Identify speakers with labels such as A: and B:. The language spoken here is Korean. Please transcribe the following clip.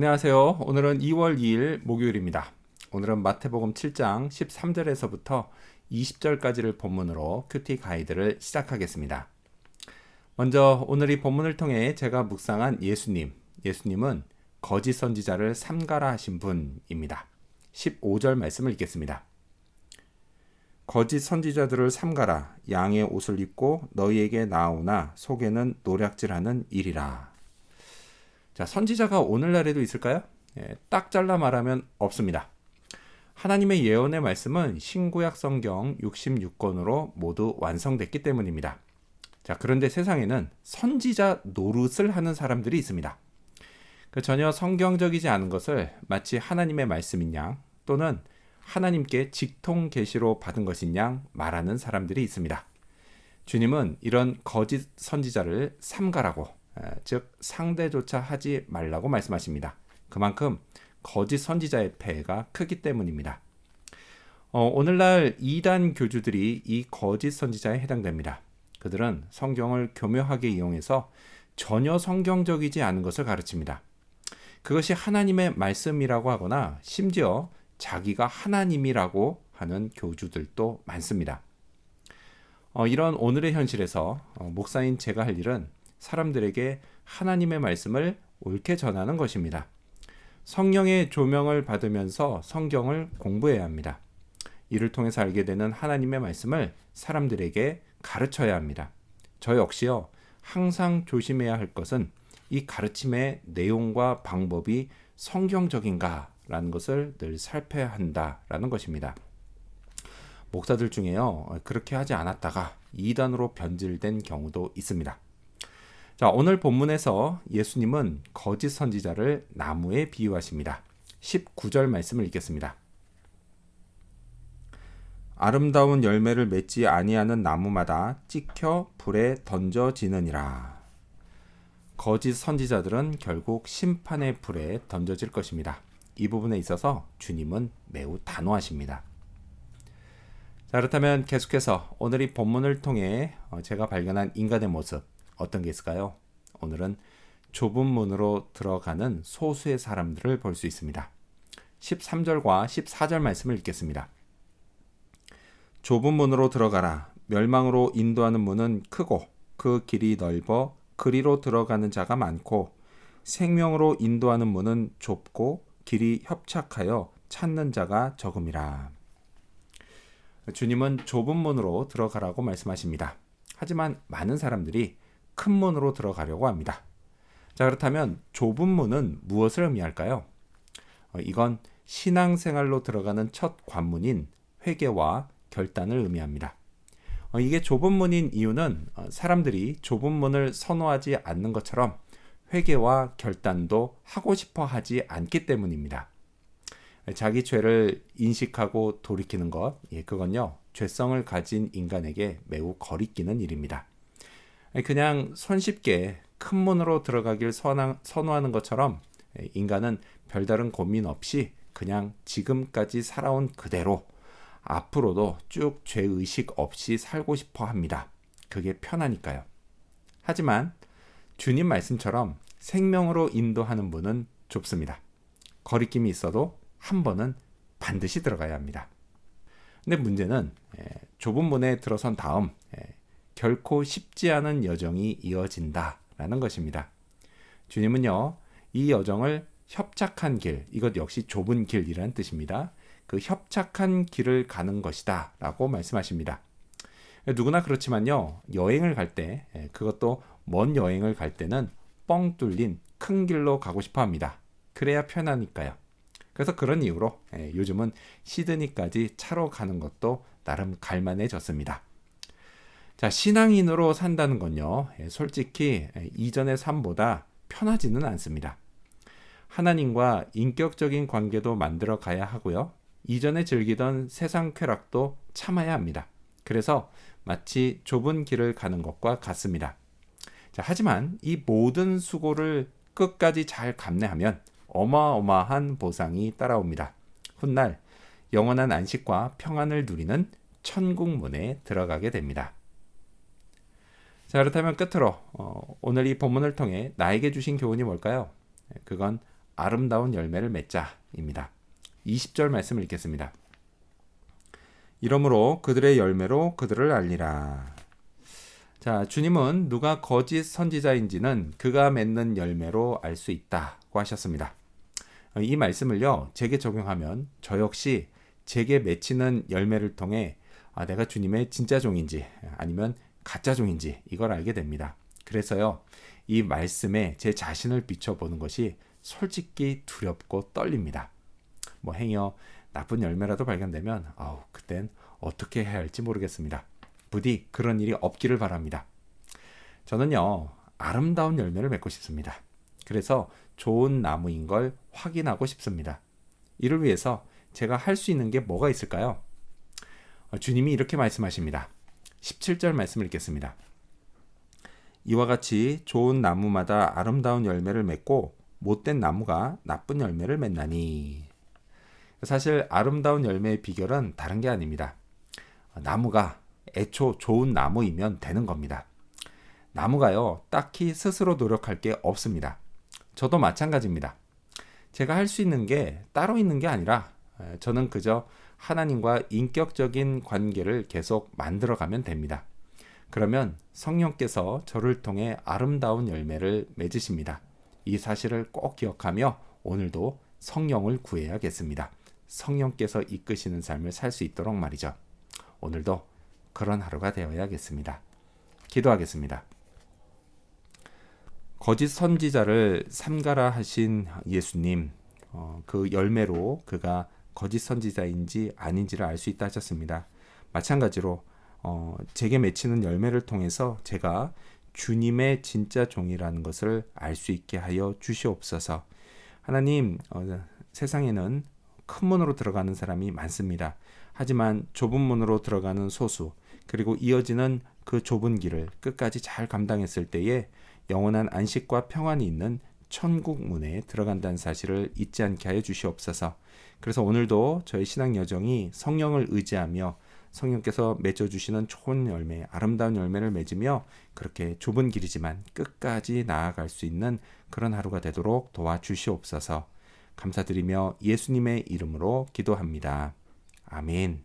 A: 안녕하세요. 오늘은 2월 2일 목요일입니다. 오늘은 마태복음 7장 13절에서부터 20절까지를 본문으로 큐티 가이드를 시작하겠습니다. 먼저 오늘 이 본문을 통해 제가 묵상한 예수님은 거짓 선지자를 삼가라 하신 분입니다. 15절 말씀을 읽겠습니다. 거짓 선지자들을 삼가라. 양의 옷을 입고 너희에게 나오나 속에는 노략질하는 일이라. 자, 선지자가 오늘날에도 있을까요? 딱 잘라 말하면 없습니다. 하나님의 예언의 말씀은 신구약 성경 66권으로 모두 완성됐기 때문입니다. 자, 그런데 세상에는 선지자 노릇을 하는 사람들이 있습니다. 전혀 성경적이지 않은 것을 마치 하나님의 말씀인 양 또는 하나님께 직통 계시로 받은 것인 양 말하는 사람들이 있습니다. 주님은 이런 거짓 선지자를 삼가라고, 즉 상대조차 하지 말라고 말씀하십니다. 그만큼 거짓 선지자의 폐해가 크기 때문입니다. 오늘날 이단 교주들이 이 거짓 선지자에 해당됩니다. 그들은 성경을 교묘하게 이용해서 전혀 성경적이지 않은 것을 가르칩니다. 그것이 하나님의 말씀이라고 하거나 심지어 자기가 하나님이라고 하는 교주들도 많습니다. 이런 오늘의 현실에서 목사인 제가 할 일은 사람들에게 하나님의 말씀을 옳게 전하는 것입니다. 성령의 조명을 받으면서 성경을 공부해야 합니다. 이를 통해서 알게 되는 하나님의 말씀을 사람들에게 가르쳐야 합니다. 저 역시요, 항상 조심해야 할 것은 이 가르침의 내용과 방법이 성경적인가라는 것을 늘 살펴야 한다라는 것입니다. 목사들 중에요, 그렇게 하지 않았다가 이단으로 변질된 경우도 있습니다. 자, 오늘 본문에서 예수님은 거짓 선지자를 나무에 비유하십니다. 19절 말씀을 읽겠습니다. 아름다운 열매를 맺지 아니하는 나무마다 찍혀 불에 던져지느니라. 거짓 선지자들은 결국 심판의 불에 던져질 것입니다. 이 부분에 있어서 주님은 매우 단호하십니다. 자, 그렇다면 계속해서 오늘 이 본문을 통해 제가 발견한 인간의 모습, 어떤 게 있을까요? 오늘은 좁은 문으로 들어가는 소수의 사람들을 볼 수 있습니다. 13절과 14절 말씀을 읽겠습니다. 좁은 문으로 들어가라. 멸망으로 인도하는 문은 크고 그 길이 넓어 그리로 들어가는 자가 많고 생명으로 인도하는 문은 좁고 길이 협착하여 찾는 자가 적음이라. 주님은 좁은 문으로 들어가라고 말씀하십니다. 하지만 많은 사람들이 큰 문으로 들어가려고 합니다. 자, 그렇다면 좁은 문은 무엇을 의미할까요? 이건 신앙생활로 들어가는 첫 관문인 회개와 결단을 의미합니다. 이게 좁은 문인 이유는 사람들이 좁은 문을 선호하지 않는 것처럼 회개와 결단도 하고 싶어 하지 않기 때문입니다. 자기 죄를 인식하고 돌이키는 것, 그건요, 죄성을 가진 인간에게 매우 거리끼는 일입니다. 그냥 손쉽게 큰 문으로 들어가길 선호하는 것처럼 인간은 별다른 고민 없이 그냥 지금까지 살아온 그대로 앞으로도 쭉 죄의식 없이 살고 싶어 합니다. 그게 편하니까요. 하지만 주님 말씀처럼 생명으로 인도하는 문은 좁습니다. 거리낌이 있어도 한 번은 반드시 들어가야 합니다. 근데 문제는 좁은 문에 들어선 다음 결코 쉽지 않은 여정이 이어진다라는 것입니다. 주님은요, 이 여정을 협착한 길, 이것 역시 좁은 길이라는 뜻입니다. 그 협착한 길을 가는 것이다 라고 말씀하십니다. 누구나 그렇지만요, 여행을 갈 때, 그것도 먼 여행을 갈 때는 뻥 뚫린 큰 길로 가고 싶어 합니다. 그래야 편하니까요. 그래서 그런 이유로 요즘은 시드니까지 차로 가는 것도 나름 갈만해졌습니다. 자, 신앙인으로 산다는 건요, 솔직히 이전의 삶보다 편하지는 않습니다. 하나님과 인격적인 관계도 만들어 가야 하고요, 이전에 즐기던 세상 쾌락도 참아야 합니다. 그래서 마치 좁은 길을 가는 것과 같습니다. 자, 하지만 이 모든 수고를 끝까지 잘 감내하면 어마어마한 보상이 따라옵니다. 훗날 영원한 안식과 평안을 누리는 천국문에 들어가게 됩니다. 자, 그렇다면 끝으로 오늘 이 본문을 통해 나에게 주신 교훈이 뭘까요? 그건 아름다운 열매를 맺자입니다. 20절 말씀을 읽겠습니다. 이러므로 그들의 열매로 그들을 알리라. 자, 주님은 누가 거짓 선지자인지는 그가 맺는 열매로 알 수 있다고 하셨습니다. 이 말씀을요, 제게 적용하면 저 역시 제게 맺히는 열매를 통해 내가 주님의 진짜 종인지 아니면 가짜 종인지 이걸 알게 됩니다. 그래서요, 이 말씀에 제 자신을 비춰보는 것이 솔직히 두렵고 떨립니다. 행여 나쁜 열매라도 발견되면 그땐 어떻게 해야 할지 모르겠습니다. 부디 그런 일이 없기를 바랍니다. 저는요, 아름다운 열매를 맺고 싶습니다. 그래서 좋은 나무인 걸 확인하고 싶습니다. 이를 위해서 제가 할 수 있는 게 뭐가 있을까요? 주님이 이렇게 말씀하십니다. 17절 말씀을 읽겠습니다. 이와 같이 좋은 나무마다 아름다운 열매를 맺고 못된 나무가 나쁜 열매를 맺나니. 사실 아름다운 열매의 비결은 다른 게 아닙니다. 나무가 애초 좋은 나무이면 되는 겁니다. 나무가요, 딱히 스스로 노력할 게 없습니다. 저도 마찬가지입니다. 제가 할 수 있는 게 따로 있는 게 아니라 저는 그저 하나님과 인격적인 관계를 계속 만들어가면 됩니다. 그러면 성령께서 저를 통해 아름다운 열매를 맺으십니다. 이 사실을 꼭 기억하며 오늘도 성령을 구해야겠습니다. 성령께서 이끄시는 삶을 살 수 있도록 말이죠. 오늘도 그런 하루가 되어야겠습니다. 기도하겠습니다. 거짓 선지자를 삼가라 하신 예수님, 그 열매로 그가 거짓 선지자인지 아닌지를 알 수 있다 하셨습니다. 마찬가지로 제게 맺히는 열매를 통해서 제가 주님의 진짜 종이라는 것을 알 수 있게 하여 주시옵소서. 하나님, 세상에는 큰 문으로 들어가는 사람이 많습니다. 하지만 좁은 문으로 들어가는 소수, 그리고 이어지는 그 좁은 길을 끝까지 잘 감당했을 때에 영원한 안식과 평안이 있는 천국 문에 들어간다는 사실을 잊지 않게 하여 주시옵소서. 그래서 오늘도 저희 신앙 여정이 성령을 의지하며 성령께서 맺어주시는 좋은 열매, 아름다운 열매를 맺으며 그렇게 좁은 길이지만 끝까지 나아갈 수 있는 그런 하루가 되도록 도와주시옵소서. 감사드리며 예수님의 이름으로 기도합니다. 아멘.